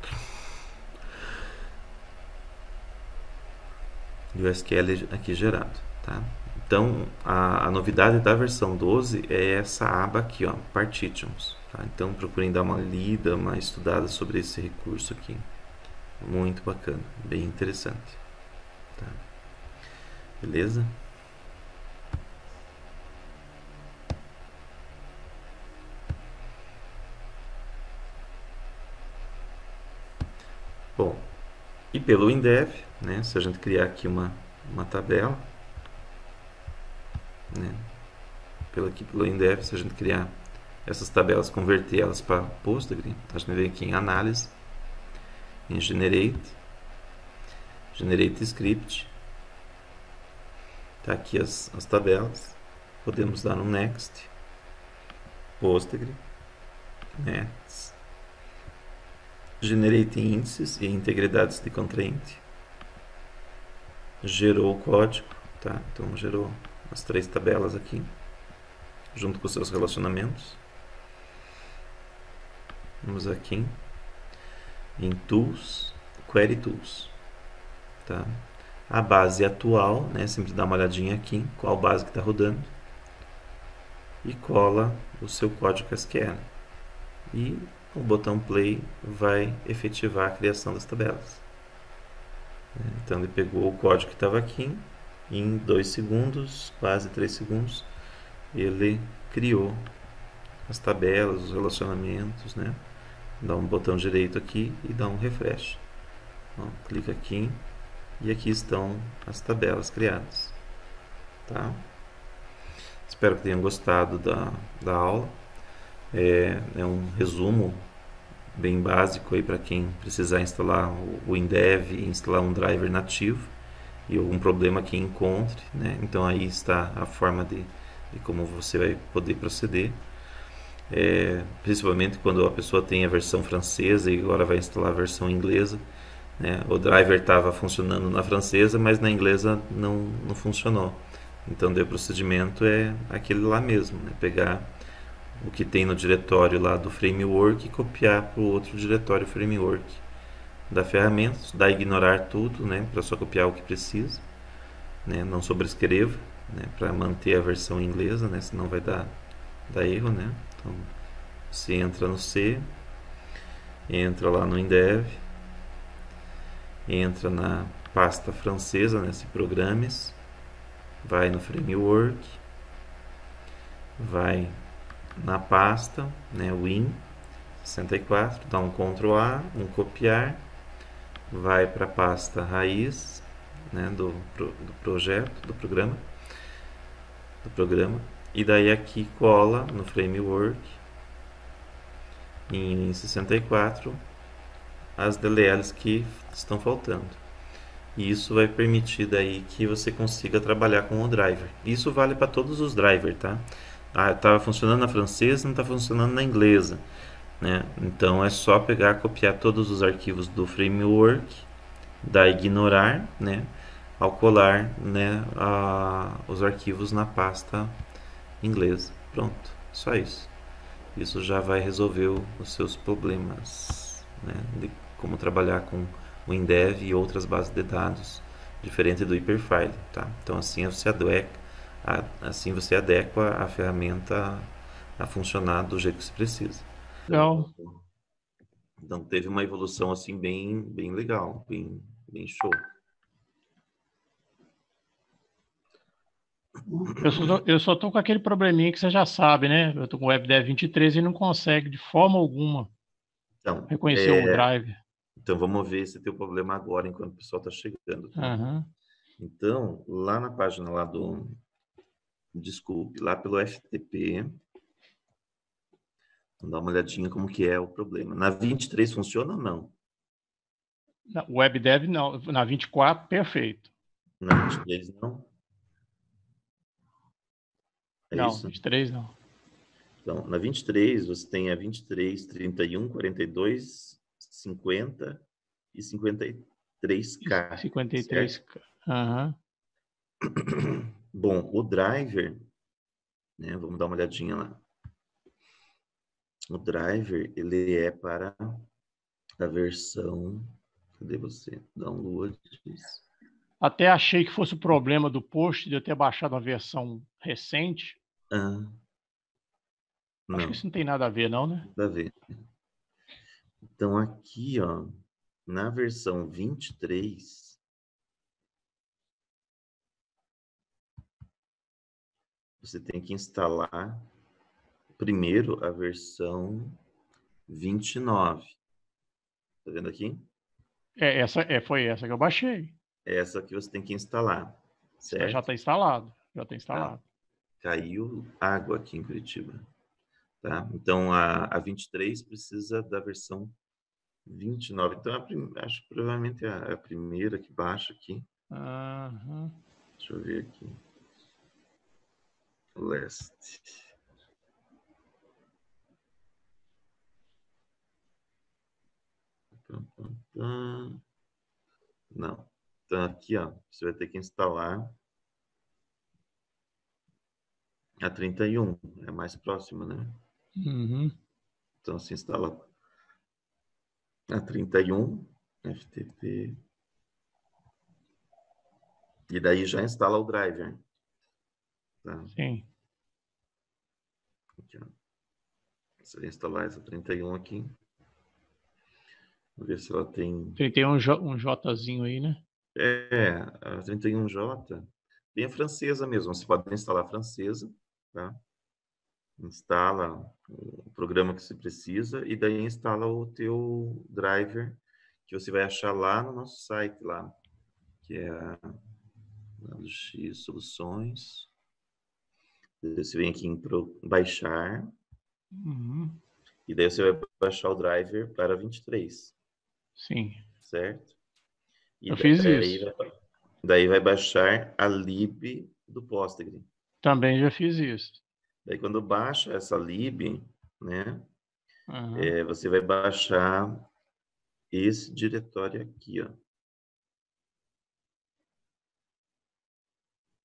E o SQL aqui gerado, tá? Então a novidade da versão 12 é essa aba aqui, ó, Partitions, tá? Então procurem dar uma lida, uma estudada sobre esse recurso aqui, muito bacana, bem interessante, tá? Beleza? Bom, e pelo WinDev, né, se a gente criar aqui uma tabela, né, pelo WinDev, se a gente criar essas tabelas, converter elas para Postgre, a gente vem aqui em Análise, em Generate Script, tá aqui as tabelas, podemos dar um Next, Postgre, Next, Generate índices e integridades de contrainte, gerou o código, tá? Então gerou as 3 tabelas aqui, junto com os seus relacionamentos. Vamos aqui em Tools, Query Tools, tá? A base atual, né? Sempre dá uma olhadinha aqui, qual base que está rodando, e cola o seu código SQL. E o botão Play vai efetivar a criação das tabelas. Então ele pegou o código que estava aqui, e em 2 segundos, quase 3 segundos, ele criou as tabelas, os relacionamentos, né? Dá um botão direito aqui e dá um refresh. Ó, clica aqui e aqui estão as tabelas criadas, tá? Espero que tenham gostado da aula. É um resumo bem básico aí para quem precisar instalar o WinDev e instalar um driver nativo e algum problema que encontre, né? Então aí está a forma de como você vai poder proceder, principalmente quando a pessoa tem a versão francesa e agora vai instalar a versão inglesa, né? O driver estava funcionando na francesa, mas na inglesa não funcionou, Então, daí o procedimento é aquele lá mesmo, né? Pegar o que tem no diretório lá do framework e copiar para o outro diretório framework da ferramenta, dá ignorar tudo, né? Para só copiar o que precisa, né? Não sobrescreva, né? Para manter a versão inglesa, né? Senão vai dar erro, né? Então, você entra no C, entra lá no Indev, entra na pasta francesa, né? Se programas, vai no framework, vai na pasta, né? Win 64, dá um Ctrl A, um copiar, vai para a pasta raiz, né? Do projeto, do programa, e daí aqui cola no framework em 64 as DLLs que estão faltando. E isso vai permitir daí que você consiga trabalhar com o driver. Isso vale para todos os drivers, tá? Ah, estava funcionando na francesa, não está funcionando na inglesa, né? Então é só pegar, copiar todos os arquivos do framework, dar ignorar, né? Ao colar, né, os arquivos na pasta inglesa. Pronto, só isso. Isso já vai resolver os seus problemas, né, de como trabalhar com o Indev e outras bases de dados, diferente do Hyperfile, tá? Então assim você adequa a ferramenta a funcionar do jeito que você precisa. Então, Legal. então teve uma evolução assim bem legal, bem show. Eu só tô com aquele probleminha que você já sabe, né? Eu tô com o WebDev 23 e não consegue de forma alguma Então, reconhecer o drive. então vamos ver esse teu problema agora, enquanto o pessoal está chegando, tá? Aham. Então, lá na página lá desculpe, lá pelo FTP, vamos dar uma olhadinha como que é o problema. Na 23 funciona ou não? O WebDev não, na 24, perfeito. Na 23 não? É Não, isso? 23 não. Então, na 23 você tem a 23, 31, 42, 50 e 53K, 53. certo? Aham. Bom, o driver, né, vamos dar uma olhadinha lá. O driver, ele é para a versão, cadê você? Downloads. Até achei que fosse o problema do post de eu ter baixado a versão recente. Ah, Acho que isso não, não tem nada a ver, não, né? nada a ver. Então aqui, ó, na versão 23, você tem que instalar primeiro a versão 29. Tá vendo aqui? Foi essa que eu baixei. É essa que você tem que instalar, Já certo? está instalado. Já está Tá. instalado. Caiu água aqui em Curitiba, tá? Então a 23 precisa da versão 29. Então acho que provavelmente é a primeira que baixa aqui. Aham. Deixa eu ver aqui. Last. Pam, pam, pam. Não. Então aqui, ó, você vai ter que instalar a 31, é mais próxima, né? Uhum. Então se instala a 31, FTP, e daí já instala o driver, tá? Sim. Aqui, ó. Você vai instalar essa 31 aqui, vou ver se ela tem... Tem um Jzinho aí, né? A 31J tem a francesa mesmo, você pode instalar a francesa, tá? Instala o programa que você precisa e daí instala o teu driver que você vai achar lá no nosso site lá, que é a X Soluções. Você vem aqui em baixar Uhum. e daí você vai baixar o driver para 23, Sim. certo? E Eu fiz isso. daí vai baixar a lib do Postgre. Também já fiz isso. Daí quando baixa essa lib, né, Uhum. você vai baixar esse diretório aqui, ó.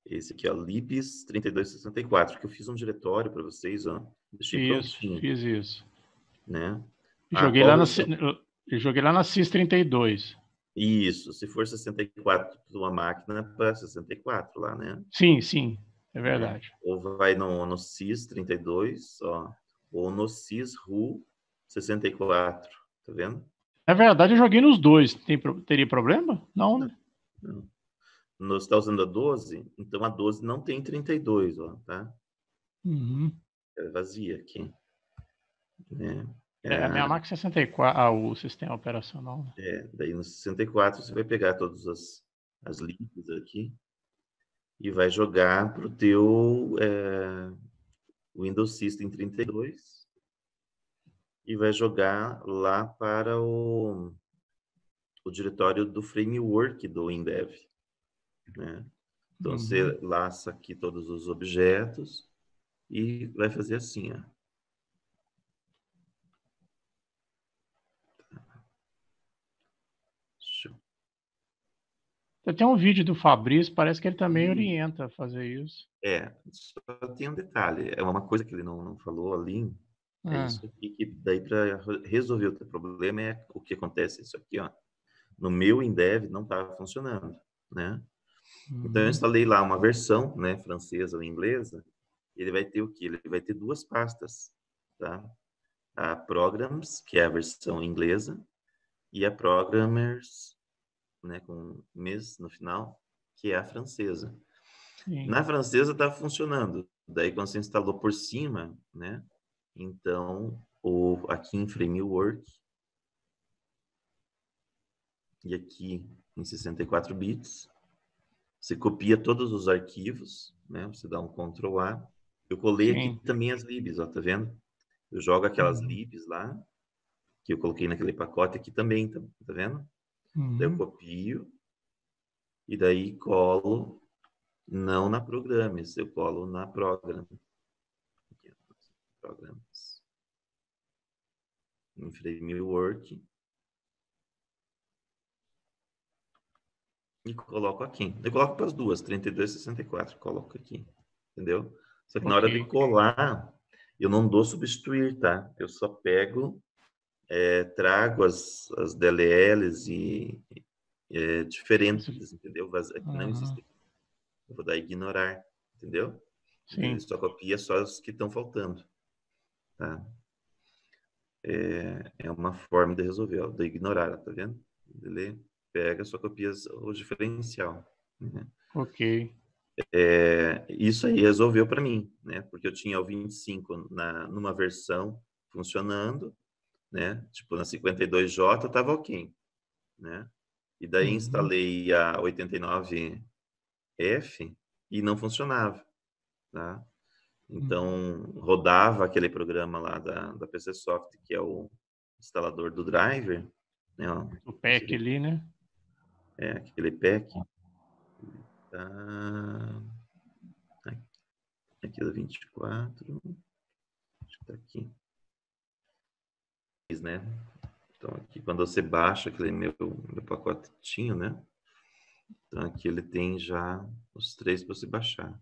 Esse aqui, ó, Libs 3264, que eu fiz um diretório para vocês, ó. Deixei Isso, prontinho, fiz isso. né? Ah, Joguei qual lá na, versão? eu joguei lá na CIS 32. Isso, se for 64 para uma máquina, para 64 lá, né? Sim, sim, é É. verdade. Ou vai no CIS 32, ó, ou no CIS RU 64, tá vendo? Na verdade, eu joguei nos dois. Teria problema? Não, Não, né? não. Você está usando a 12, então a 12 não tem 32, ó, tá? Uhum. É vazia aqui, né? A minha É, máquina 64, o sistema operacional, né? daí no 64 você vai pegar todas as libs aqui e vai jogar para o teu Windows System 32 e vai jogar lá para o diretório do framework do WinDev, né? Então você Uhum. laça aqui todos os objetos e vai fazer assim, ó. Tem um vídeo do Fabrício, parece que ele também E orienta a fazer isso. só tem um detalhe, é uma coisa que ele não falou ali, é Ah, isso aqui, que daí para resolver o teu problema é o que acontece, isso aqui, ó. No meu Indev não estava funcionando, né? Então eu uhum. instalei lá uma versão, né, francesa ou inglesa, e ele vai ter o quê? Ele vai ter duas pastas, tá? A Programs, que é a versão inglesa, e a Programmers, né, com mês no final, que é a francesa. Sim, Na francesa está funcionando. Daí quando você instalou por cima, né? Então, aqui em Framework e aqui em 64 bits, você copia todos os arquivos, né? Você dá um Ctrl A. Eu colei aqui sim. também as libs, ó, tá vendo? Eu jogo aquelas Uhum. libs lá, que eu coloquei naquele pacote aqui também, tá vendo? Daí eu Uhum. copio e daí colo, não na Programas, eu colo na Program. Aqui, Programas. Em Framework e coloco aqui. Eu coloco para as duas, 32 e 64, coloco aqui, entendeu? Só que na hora de Ok. colar, eu não dou substituir, tá? Eu só pego, trago as DLLs e diferentes, entendeu? Aqui não Uhum. existe. Eu vou dar ignorar, entendeu? Ele Sim, só copia só os que estão faltando, tá? É uma forma de resolver, ó, de ignorar, tá vendo? Ele pega, só copia o diferencial, né? ok. Isso aí resolveu para mim, né? Porque eu tinha o 25 numa versão funcionando, né? Tipo, na 52J estava ok, né? E daí Uhum. instalei a 89F e não funcionava, tá? Uhum. Então, rodava aquele programa lá da PCSoft, que é o instalador do driver, né? Ó, O esse pack aqui, ali, né? aquele pack, tá aqui do 24, acho que tá aqui, né? Então, aqui, quando você baixa aquele meu pacotinho, né? Então, aqui ele tem já os três para você baixar.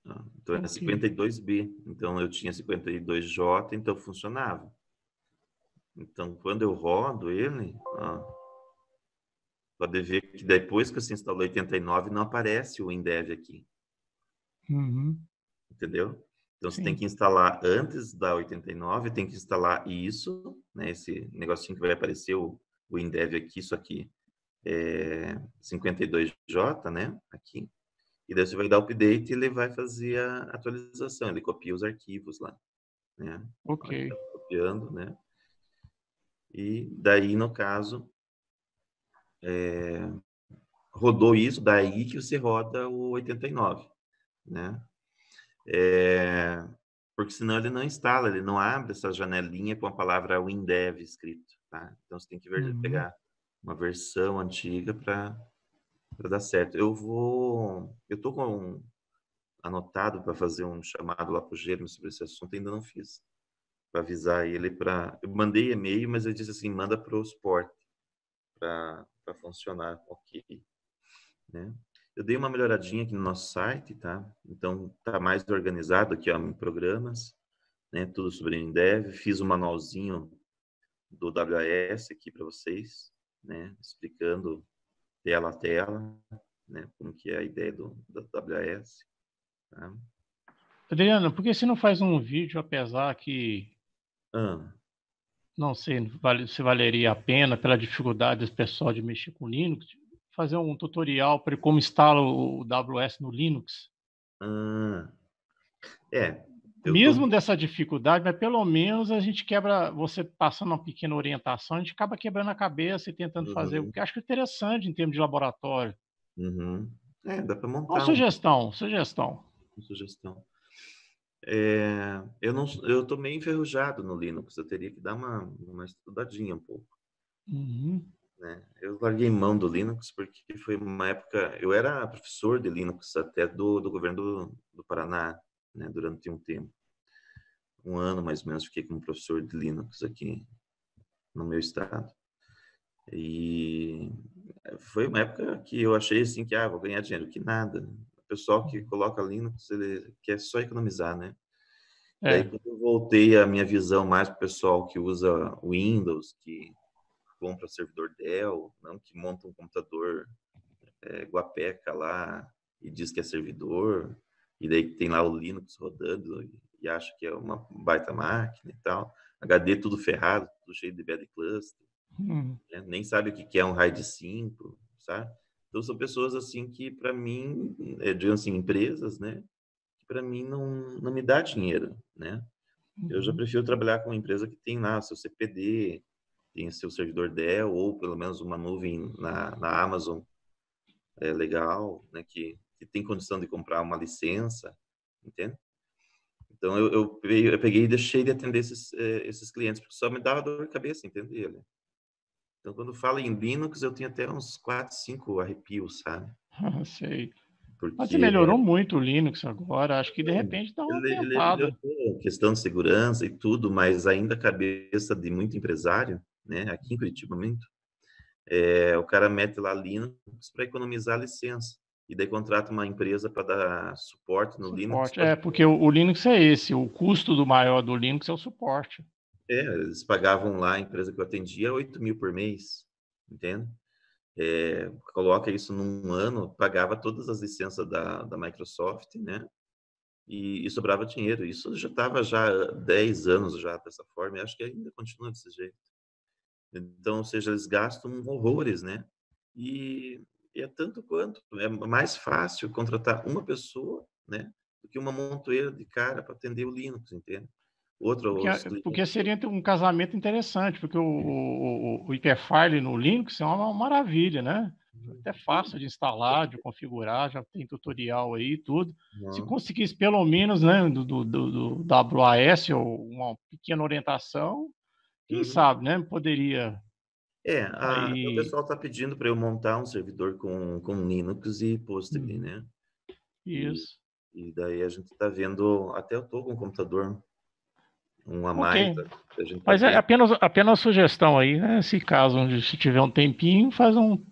Tá? Então, é Ok. 52B. Então, eu tinha 52J, então funcionava. Então, quando eu rodo ele, ó, pode ver que depois que você instalou 89, não aparece o Indev aqui, Uhum. entendeu? Então, você tem Sim. que instalar antes da 89, tem que instalar isso, né? Esse negocinho que vai aparecer o Indev aqui, isso aqui 52J, né? Aqui. E daí você vai dar update e ele vai fazer a atualização. Ele copia os arquivos lá, né? Ok. Ó, ele tá copiando, né? E daí, no caso, rodou isso, daí que você roda o 89, né? É, porque senão ele não instala, ele não abre essa janelinha com a palavra WinDev escrito, tá? Então você tem que Uhum. pegar uma versão antiga para dar certo. Eu tô com anotado para fazer um chamado lá para o Jeremy sobre esse assunto, ainda não fiz. Para avisar ele para. Eu mandei e-mail, mas ele disse assim: manda para o suporte para funcionar ok, né? Eu dei uma melhoradinha aqui no nosso site, tá? Então, tá mais organizado aqui, ó, em programas, né? Tudo sobre Nindev. Fiz um manualzinho do WAS aqui para vocês, né? Explicando tela a tela, né? Como que é a ideia do WAS, tá? Adriano, por que você não faz um vídeo, apesar que Ah, não sei se valeria a pena, pela dificuldade do pessoal de mexer com Linux, fazer um tutorial para como instala o AWS no Linux? ah, é, eu tô... Mesmo dessa dificuldade, mas pelo menos a gente quebra, você passando uma pequena orientação, a gente acaba quebrando a cabeça e tentando fazer o Uhum, que eu acho interessante em termos de laboratório. uhum. É, dá para Uma montar sugestão. uma sugestão. É, eu tô meio enferrujado no Linux, eu teria que dar uma estudadinha um pouco, Uhum. né? Eu larguei mão do Linux porque foi uma época, eu era professor de Linux até do governo do Paraná, né, durante um tempo. Um ano mais ou menos fiquei como professor de Linux aqui no meu estado. E foi uma época que eu achei assim que, vou ganhar dinheiro, que nada. O pessoal que coloca Linux, ele quer só economizar, né? Daí, É. quando eu voltei a minha visão mais para o pessoal que usa Windows, que compra servidor Dell, não que monta um computador guapeca lá e diz que é servidor, e daí tem lá o Linux rodando e acha que é uma baita máquina e tal. HD tudo ferrado, tudo cheio de bad cluster, Uhum. né? Nem sabe o que é um RAID 5, sabe? Então são pessoas assim que para mim, digamos assim, empresas, né? Que para mim não me dá dinheiro, né? Eu já Uhum. prefiro trabalhar com uma empresa que tem lá seu CPD, tem seu servidor Dell, ou pelo menos uma nuvem na Amazon legal, né, que tem condição de comprar uma licença, entende? Então eu peguei e deixei de atender esses clientes, porque só me dava dor de cabeça, entende? Ele. Então quando fala em Linux, eu tenho até uns 4, 5 arrepios, sabe? Sei. Mas você Porque melhorou muito o Linux agora, acho que de repente dá uma ele tentada. melhorou a questão de segurança e tudo, mas ainda a cabeça de muito empresário, né, aqui em Curitiba muito, o cara mete lá Linux para economizar a licença. E daí contrata uma empresa para dar suporte no Linux. Suporte. É, porque o Linux é esse, o custo do maior do Linux é o suporte. Eles pagavam lá, a empresa que eu atendia, 8 mil por mês, entende? Coloca isso num ano, pagava todas as licenças da Microsoft, né? E sobrava dinheiro. Isso já estava já há 10 anos já dessa forma, e acho que ainda continua desse jeito. Então, ou seja, eles gastam horrores, né? E, e é tanto quanto. É mais fácil contratar uma pessoa, né? Do que uma montoeira de cara para atender o Linux, entende? Porque, Outros porque clientes. seria um casamento interessante, porque o Hyperfile no Linux é uma maravilha, né? Até fácil de instalar, de configurar, já tem tutorial aí e tudo. Se Uhum. conseguisse pelo menos, né, do WAS ou uma pequena orientação, quem Uhum. sabe, né? Poderia O aí pessoal está pedindo para eu montar um servidor com Linux e Postgre, uhum, né? E, isso. e daí a gente está vendo, até eu estou com um computador, um a Ok. mais, a gente está Mas é vendo. apenas sugestão aí, né? Se caso onde se tiver um tempinho, faz um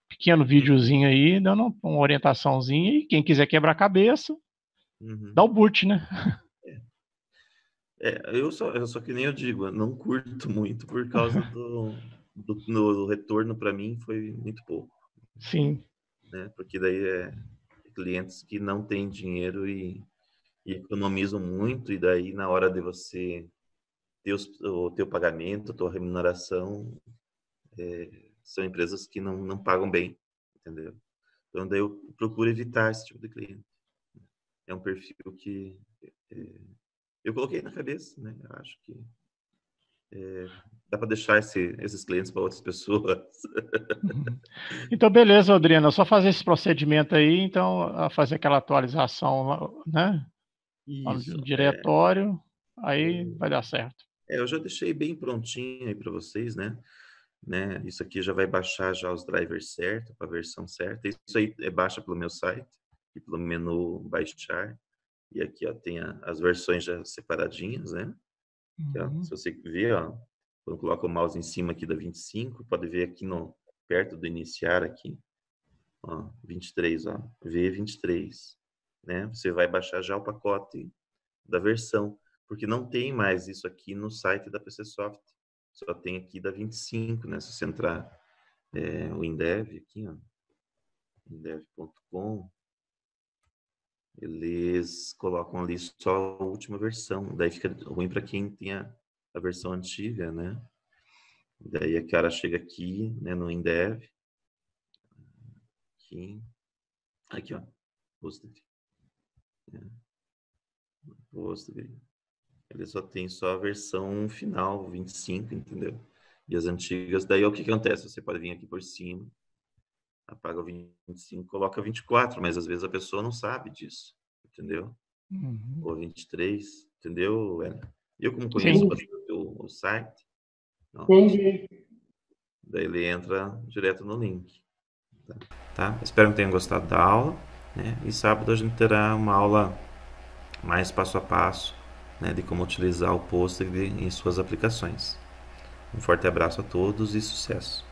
pequeno videozinho aí, dando uma orientaçãozinha, e quem quiser quebrar a cabeça, dá Uhum. o boot, né? Eu só que nem eu digo, eu não curto muito por causa no retorno para mim foi muito pouco, Sim. né? Porque daí clientes que não têm dinheiro e economizam muito, e daí na hora de você ter o teu pagamento, a tua remuneração, são empresas que não pagam bem, entendeu? Então daí eu procuro evitar esse tipo de cliente. É um perfil que é, eu coloquei na cabeça, né? Eu acho que dá para deixar esses clientes para outras pessoas. Uhum. Então, beleza, Adriana, é só fazer esse procedimento aí, então, fazer aquela atualização, né? Lá no Isso. diretório, aí vai dar certo. Eu já deixei bem prontinho aí para vocês, né? Isso aqui já vai baixar já os drivers certos, para a versão certa. Isso aí baixa pelo meu site, e pelo menu baixar. E aqui, ó, tem as versões já separadinhas, né? Aqui, ó, se Uhum. você ver, ó, quando coloca o mouse em cima aqui da 25, pode ver aqui no perto do iniciar aqui. Ó, 23, ó, V23, né? Você vai baixar já o pacote da versão, porque não tem mais isso aqui no site da PCsoft. Só tem aqui da 25, né? Se você entrar o Indev aqui, ó, indev.com, eles colocam ali só a última versão. Daí fica ruim para quem tem a versão antiga, né? Daí a cara chega aqui, né, no Indev, aqui ó, Postgre, né? Postgre. Ele só tem só a versão final, 25, entendeu? E as antigas, daí o que acontece? Você pode vir aqui por cima, apaga o 25, coloca 24, mas às vezes a pessoa não sabe disso, entendeu? Uhum. Ou 23, entendeu, Hélio? Eu, como conheço Sim. bastante o site, ó, Entendi. daí ele entra direto no link. Tá? Espero que tenham gostado da aula, né? E sábado a gente terá uma aula mais passo a passo, né, de como utilizar o Postgre em suas aplicações. Um forte abraço a todos e sucesso!